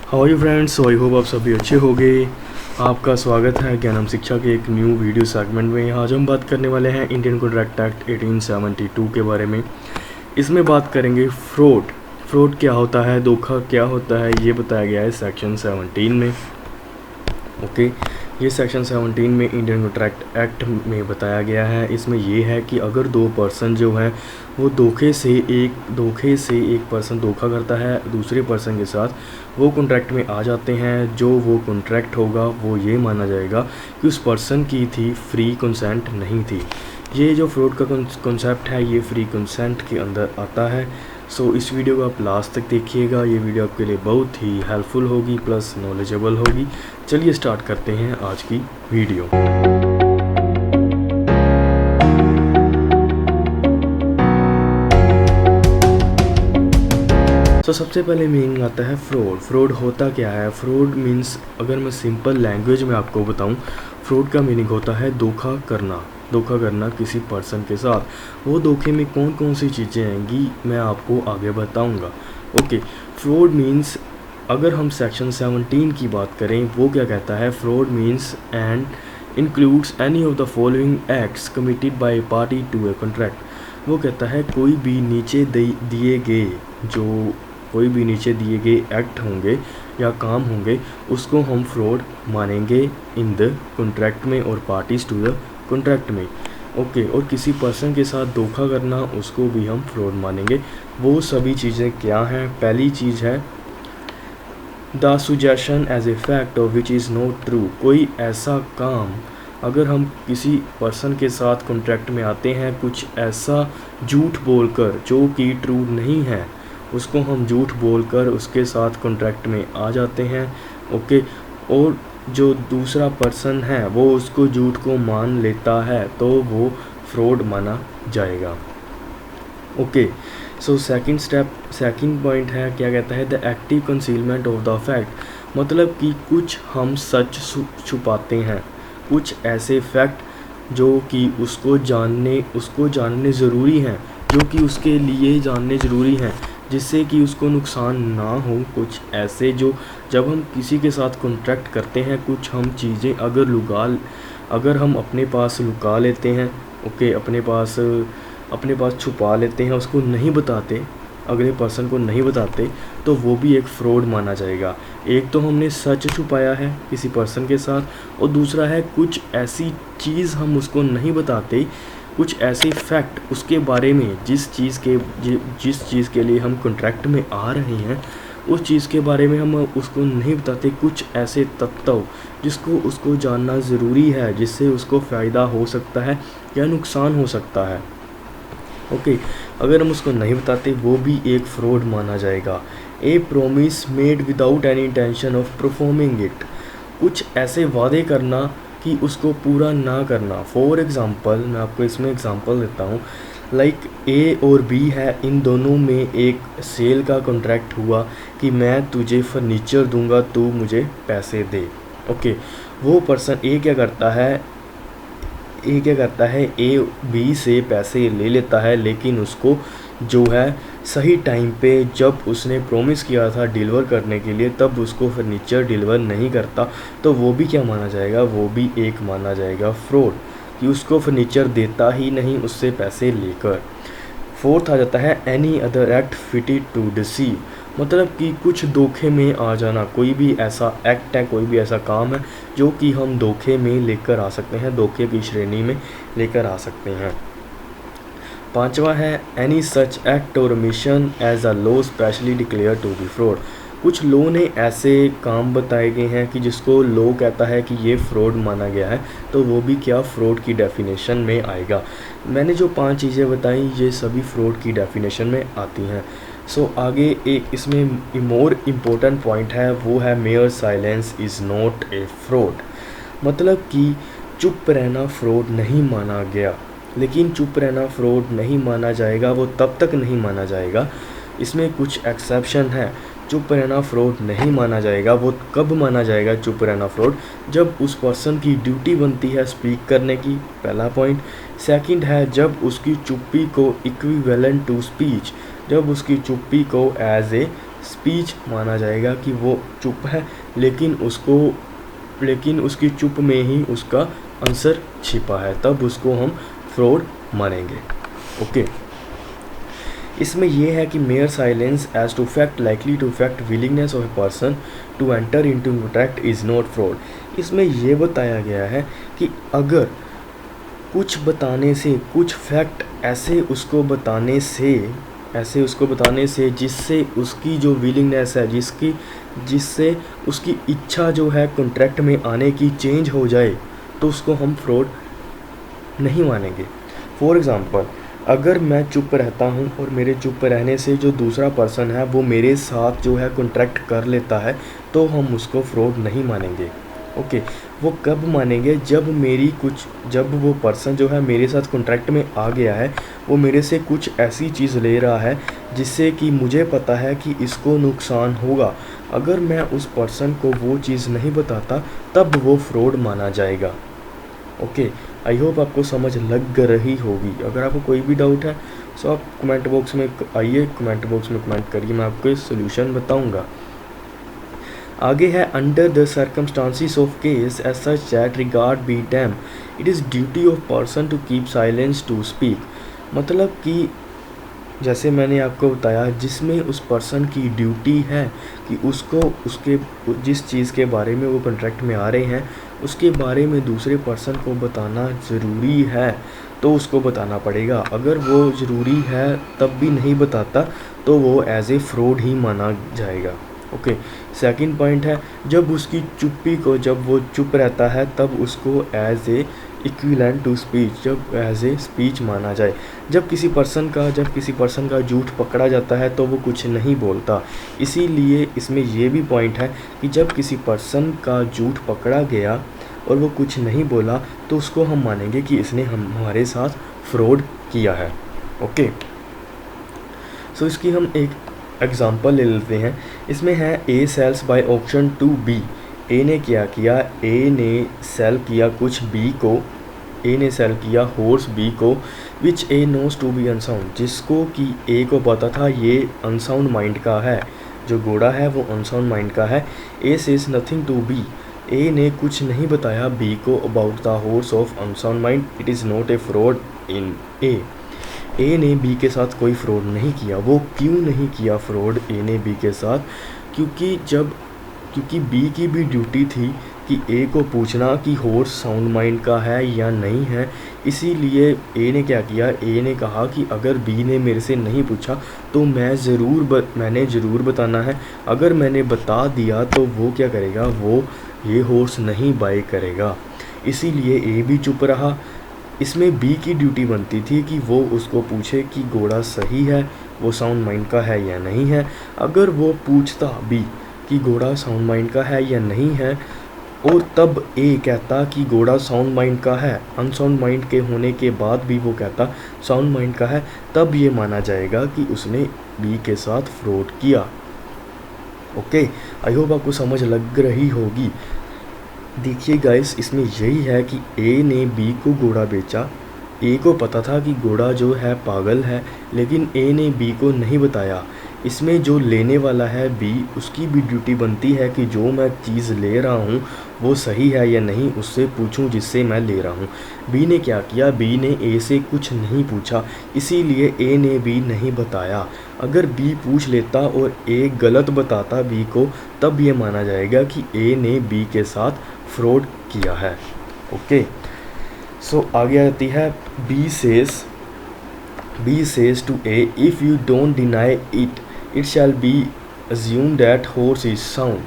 How are you friends, so I hope आप सभी अच्छे होंगे। आपका स्वागत है ज्ञानम शिक्षा के एक न्यू वीडियो सेगमेंट में। आज हम बात करने वाले हैं इंडियन कॉन्ट्रैक्ट एक्ट 1872 के बारे में। इसमें बात करेंगे फ्रॉड क्या होता है, धोखा क्या होता है, ये बताया गया है सेक्शन 17 में। ओके, ये सेक्शन 17 में इंडियन कॉन्ट्रैक्ट एक्ट में बताया गया है। इसमें ये है कि अगर दो पर्सन जो है वो धोखे से एक पर्सन धोखा करता है दूसरे पर्सन के साथ, वो कॉन्ट्रैक्ट में आ जाते हैं, जो वो कॉन्ट्रैक्ट होगा वो ये माना जाएगा कि उस पर्सन की थी फ्री कंसेंट नहीं थी। ये जो फ्रॉड का कॉन्सेप्ट है ये फ्री कंसेंट के अंदर आता है। सो इस वीडियो को आप लास्ट तक देखिएगा, ये वीडियो आपके लिए बहुत ही हेल्पफुल होगी प्लस नॉलेजेबल होगी। चलिए स्टार्ट करते हैं आज की वीडियो। तो सबसे पहले मीनिंग आता है फ्रॉड होता क्या है। फ्रॉड मीन्स, अगर मैं सिंपल लैंग्वेज में आपको बताऊं, फ्रॉड का मीनिंग होता है धोखा करना किसी पर्सन के साथ। वो धोखे में कौन कौन सी चीज़ें आएंगी मैं आपको आगे बताऊंगा। ओके, फ्रॉड मीन्स अगर हम सेक्शन 17 की बात करें, वो क्या कहता है, fraud means and includes any of the following acts committed by a party to a contract. वो कहता है कोई भी नीचे दिए गए एक्ट होंगे या काम होंगे उसको हम फ्रॉड मानेंगे इन द कॉन्ट्रैक्ट में और पार्टीज टू द कॉन्ट्रैक्ट में। ओके, और किसी पर्सन के साथ धोखा करना उसको भी हम फ्रॉड मानेंगे। वो सभी चीज़ें क्या हैं? पहली चीज़ है the suggestion as a fact of which is not true. कोई ऐसा काम अगर हम किसी पर्सन के साथ कॉन्ट्रैक्ट में आते हैं, कुछ ऐसा झूठ बोलकर जो कि ट्रू नहीं है, उसको हम झूठ बोलकर उसके साथ कॉन्ट्रैक्ट में आ जाते हैं। ओके, और जो दूसरा पर्सन है वो उसको झूठ को मान लेता है तो वो फ्रॉड माना जाएगा। ओके, सो सेकंड पॉइंट है, क्या कहता है, the active concealment of the fact. मतलब कि कुछ हम सच छुपाते हैं, कुछ ऐसे फैक्ट जो कि उसको जानने ज़रूरी हैं, जो कि उसके लिए जानने ज़रूरी हैं जिससे कि उसको नुकसान ना हो। कुछ ऐसे जो जब हम किसी के साथ कॉन्ट्रैक्ट करते हैं, कुछ हम चीज़ें अगर हम अपने पास लुका लेते हैं, ओके, अपने पास छुपा लेते हैं, उसको नहीं बताते, अगले पर्सन को नहीं बताते, तो वो भी एक फ्रॉड माना जाएगा। एक तो हमने सच छुपाया है किसी पर्सन के साथ, और दूसरा है कुछ ऐसी चीज़ हम उसको नहीं बताते, कुछ ऐसे फैक्ट उसके बारे में जिस चीज़ के लिए हम कॉन्ट्रैक्ट में आ रहे हैं उस चीज़ के बारे में हम उसको नहीं बताते। कुछ ऐसे तत्व जिसको उसको जानना ज़रूरी है, जिससे उसको फ़ायदा हो सकता है या नुकसान हो सकता है। ओके, अगर हम उसको नहीं बताते वो भी एक फ्रॉड माना जाएगा। A promise made without any intention of performing it. कुछ ऐसे वादे करना कि उसको पूरा ना करना। फॉर एग्ज़ाम्पल, मैं आपको इसमें एग्ज़ाम्पल देता हूँ। लाइक ए और बी है, इन दोनों में एक सेल का कॉन्ट्रैक्ट हुआ कि मैं तुझे फर्नीचर दूंगा, तू मुझे पैसे दे। ओके, वो पर्सन ए क्या करता है, ए बी से पैसे ले लेता है, लेकिन उसको जो है सही टाइम पे जब उसने प्रॉमिस किया था डिलीवर करने के लिए, तब उसको फर्नीचर डिलीवर नहीं करता, तो वो भी क्या माना जाएगा, वो भी एक माना जाएगा फ्रॉड, कि उसको फर्नीचर देता ही नहीं उससे पैसे लेकर। फोर्थ आ जाता है any other act fitted to deceive. मतलब कि कुछ धोखे में आ जाना, कोई भी ऐसा एक्ट है, कोई भी ऐसा काम है जो कि हम धोखे में लेकर आ सकते हैं, धोखे की श्रेणी में लेकर आ सकते हैं। पांचवा है any such act or mission as a law specially declare to be fraud. कुछ लॉ ने ऐसे काम बताए गए हैं कि जिसको लॉ कहता है कि ये फ्रॉड माना गया है, तो वो भी क्या फ्रॉड की डेफिनेशन में आएगा। मैंने जो 5 चीज़ें बताई ये सभी फ्रॉड की डेफिनेशन में आती हैं। सो आगे एक इसमें मोर इम्पोर्टेंट पॉइंट है, वो है mayor silence is not a fraud. मतलब कि चुप रहना फ्रॉड नहीं माना गया, लेकिन चुप रहना फ्रॉड नहीं माना जाएगा, वो तब तक नहीं माना जाएगा, इसमें कुछ एक्सेप्शन है। चुप रहना फ्रॉड नहीं माना जाएगा, वो कब माना जाएगा चुप रहना फ्रॉड, जब उस पर्सन की ड्यूटी बनती है स्पीक करने की, पहला पॉइंट। सेकंड है जब उसकी चुप्पी को इक्विवेलेंट टू स्पीच, जब उसकी चुप्पी को एज ए स्पीच माना जाएगा कि वो चुप है, लेकिन उसकी चुप में ही उसका आंसर छिपा है, तब उसको हम फ्रॉड मानेंगे। ओके, इसमें यह है कि mere silence as to fact likely to fact willingness of a person to enter into contract is not fraud. इसमें यह बताया गया है कि अगर कुछ बताने से, कुछ फैक्ट ऐसे उसको बताने से जिससे उसकी जो विलिंगनेस है, जिससे उसकी इच्छा जो है कॉन्ट्रैक्ट में आने की चेंज हो जाए, तो उसको हम फ्रॉड नहीं मानेंगे। फॉर एग्ज़ाम्पल, अगर मैं चुप रहता हूँ और मेरे चुप रहने से जो दूसरा पर्सन है वो मेरे साथ जो है कॉन्ट्रैक्ट कर लेता है, तो हम उसको फ्रॉड नहीं मानेंगे। ओके, वो कब मानेंगे? जब वो पर्सन जो है मेरे साथ कॉन्ट्रैक्ट में आ गया है, वो मेरे से कुछ ऐसी चीज़ ले रहा है जिससे कि मुझे पता है कि इसको नुकसान होगा। अगर मैं उस पर्सन को वो चीज़ नहीं बताता, तब वो फ्रॉड माना जाएगा। ओके, आई होप आपको समझ लग रही होगी। अगर आपको कोई भी डाउट है तो आप कमेंट बॉक्स में आइए, कमेंट बॉक्स में कमेंट करिए, मैं आपको सोल्यूशन बताऊंगा। आगे है, under the circumstances of case as such that regard be dam it is duty of person to keep silence to speak. मतलब कि जैसे मैंने आपको बताया, जिसमें उस पर्सन की ड्यूटी है कि उसको उसके जिस चीज़ के बारे में वो कॉन्ट्रैक्ट में आ रहे हैं उसके बारे में दूसरे पर्सन को बताना ज़रूरी है, तो उसको बताना पड़ेगा। अगर वो ज़रूरी है तब भी नहीं बताता, तो वो एज ए फ्रॉड ही माना जाएगा। ओके, सेकंड पॉइंट है, जब वो चुप रहता है तब उसको as a equivalent to speech, जब एज ए स्पीच माना जाए। जब किसी पर्सन का झूठ पकड़ा जाता है तो वो कुछ नहीं बोलता। इसीलिए इसमें ये भी पॉइंट है कि जब किसी पर्सन का झूठ पकड़ा गया और वो कुछ नहीं बोला, तो उसको हम मानेंगे कि इसने हमारे साथ फ्रॉड किया है। ओके, सो इसकी हम एक एग्ज़ाम्पल ले लेते हैं। इसमें है, A sells by auction to B. A ने क्या किया? ए ने सेल किया कुछ बी को, ए ने सेल किया हॉर्स बी को, विच ए नोज टू बी अनसाउंड, जिसको कि ए को पता था ये अनसाउंड माइंड का है, जो घोड़ा है वो अनसाउंड माइंड का है। A says nothing to B, A ने कुछ नहीं बताया बी को about the horse of unsound mind, it is not a fraud in A. A ने बी के साथ कोई फ्रॉड नहीं किया। वो क्यों नहीं किया फ्रॉड ए ने बी के साथ? क्योंकि बी की भी ड्यूटी थी कि ए को पूछना कि हॉर्स साउंड माइंड का है या नहीं है। इसीलिए ए ने क्या किया? ए ने कहा कि अगर बी ने मेरे से नहीं पूछा तो मैंने ज़रूर बताना है। अगर मैंने बता दिया तो वो क्या करेगा? वो ये हॉर्स नहीं बाय करेगा। इसीलिए ए भी चुप रहा। इसमें बी की ड्यूटी बनती थी कि वो उसको पूछे कि घोड़ा सही है, वो साउंड माइंड का है या नहीं है। अगर वो पूछता बी कि घोड़ा साउंड माइंड का है या नहीं है, और तब ए कहता कि घोड़ा साउंड माइंड का है, अनसाउंड माइंड के होने के बाद भी वो कहता साउंड माइंड का है, तब ये माना जाएगा कि उसने बी के साथ फ्रॉड किया। ओके, आई होप आपको समझ लग रही होगी। देखिए गाइस, इसमें यही है कि ए ने बी को घोड़ा बेचा। ए को पता था कि घोड़ा जो है पागल है, लेकिन ए ने बी को नहीं बताया। इसमें जो लेने वाला है बी, उसकी भी ड्यूटी बनती है कि जो मैं चीज़ ले रहा हूँ वो सही है या नहीं, उससे पूछूं जिससे मैं ले रहा हूँ। बी ने क्या किया? बी ने ए से कुछ नहीं पूछा, इसीलिए ए ने बी नहीं बताया। अगर बी पूछ लेता और ए गलत बताता बी को, तब ये माना जाएगा कि ए ने बी के साथ फ्रॉड किया है। ओके, सो आगे आती है, B says to A, if you don't deny it shall be assumed that horse is sound.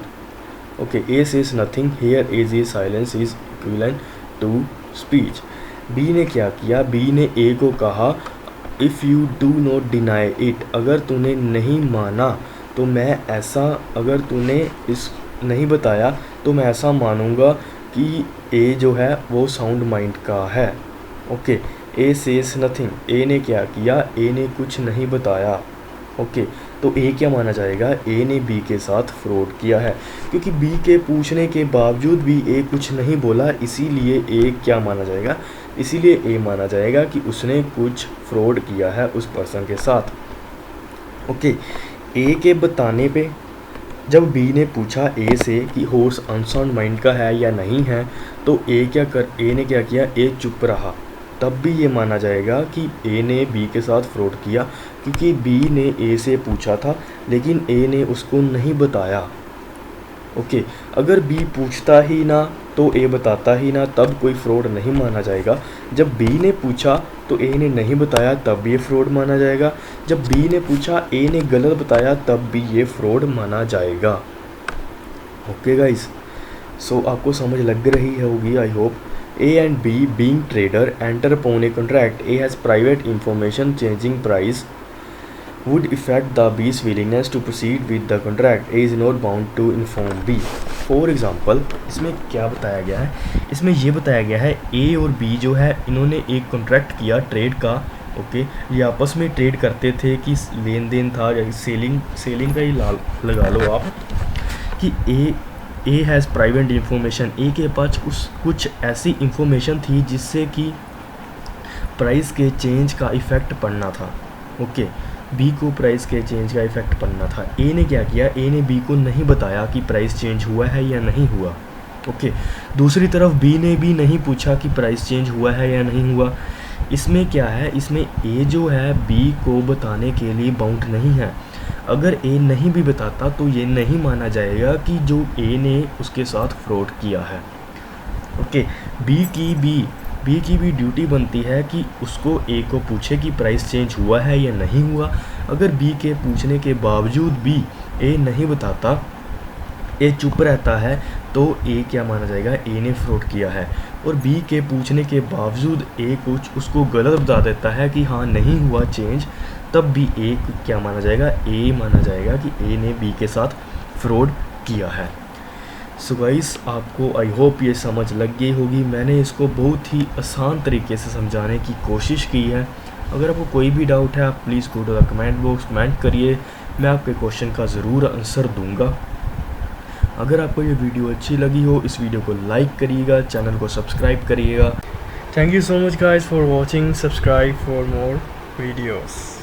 Okay, A says nothing here, as a silence is equivalent to speech. B ने क्या किया? B ने A को कहा, if you do not deny it, अगर तूने नहीं माना तो मैं ऐसा, अगर तूने इस नहीं बताया तो मैं ऐसा मानूंगा कि A जो है वो साउंड माइंड का है। Okay, A says nothing, A ने क्या किया? A ने कुछ नहीं बताया। ओके, तो ए क्या माना जाएगा? ए ने बी के साथ फ्रॉड किया है, क्योंकि बी के पूछने के बावजूद भी ए कुछ नहीं बोला, इसीलिए ए क्या माना जाएगा? इसीलिए ए माना जाएगा कि उसने कुछ फ्रॉड किया है उस पर्सन के साथ। ओके, ए के बताने पे जब बी ने पूछा ए से कि हॉर्स अनसाउंड माइंड का है या नहीं है, तो ए ने क्या किया, ए चुप रहा। तब भी ये माना जाएगा कि ए ने बी के साथ फ्रॉड किया, क्योंकि बी ने ए से पूछा था लेकिन ए ने उसको नहीं बताया। ओके, अगर बी पूछता ही ना तो ए बताता ही ना, तब कोई फ्रॉड नहीं माना जाएगा। जब बी ने पूछा तो ए ने नहीं बताया, तब ये फ्रॉड माना जाएगा। जब बी ने पूछा ए ने गलत बताया, तब भी ये फ्रॉड माना जाएगा। ओके गाइस, सो आपको समझ लग रही होगी I hope. A and B being trader enter upon a contract. A has private information changing price would affect the B's willingness to proceed with the contract. A is not bound to inform B. For example, इसमें क्या बताया गया है, इसमें ये बताया गया है A और B जो है इन्होंने एक कॉन्ट्रैक्ट किया ट्रेड का। ओके, ये आपस में ट्रेड करते थे कि लेन देन था, या सेलिंग का ही लगा लो आप, कि ए हैज़ प्राइवेट इंफॉर्मेशन, ए के पास कुछ ऐसी इंफॉर्मेशन थी जिससे कि प्राइस के चेंज का इफ़ेक्ट पड़ना था। ओके, बी को प्राइस के चेंज का इफेक्ट पड़ना था। ए ने क्या किया, ए ने बी को नहीं बताया कि प्राइस चेंज हुआ है या नहीं हुआ। ओके, दूसरी तरफ बी ने भी नहीं पूछा कि प्राइस चेंज हुआ है या नहीं हुआ। इसमें क्या है, इसमें ए जो है बी को बताने के लिए बाउंड नहीं है। अगर ए नहीं भी बताता तो ये नहीं माना जाएगा कि जो ए ने उसके साथ फ्रॉड किया है। ओके, बी की भी ड्यूटी बनती है कि उसको ए को पूछे कि प्राइस चेंज हुआ है या नहीं हुआ। अगर बी के पूछने के बावजूद भी ए नहीं बताता, ए चुप रहता है, तो ए क्या माना जाएगा, ए ने फ्रॉड किया है। और बी के पूछने के बावजूद ए कुछ उसको गलत बता देता है कि हाँ नहीं हुआ चेंज, तब भी ए क्या माना जाएगा, ए माना जाएगा कि ए ने बी के साथ फ्रॉड किया है। सो गाइस, आपको आई होप ये समझ लग गई होगी। मैंने इसको बहुत ही आसान तरीके से समझाने की कोशिश की है। अगर आपको कोई भी डाउट है आप please go to the comment box, comment करिए, मैं आपके क्वेश्चन का ज़रूर आंसर दूंगा। अगर आपको ये वीडियो अच्छी लगी हो, इस वीडियो को लाइक करिएगा, चैनल को सब्सक्राइब करिएगा। Thank you so much guys for watching, subscribe for more videos.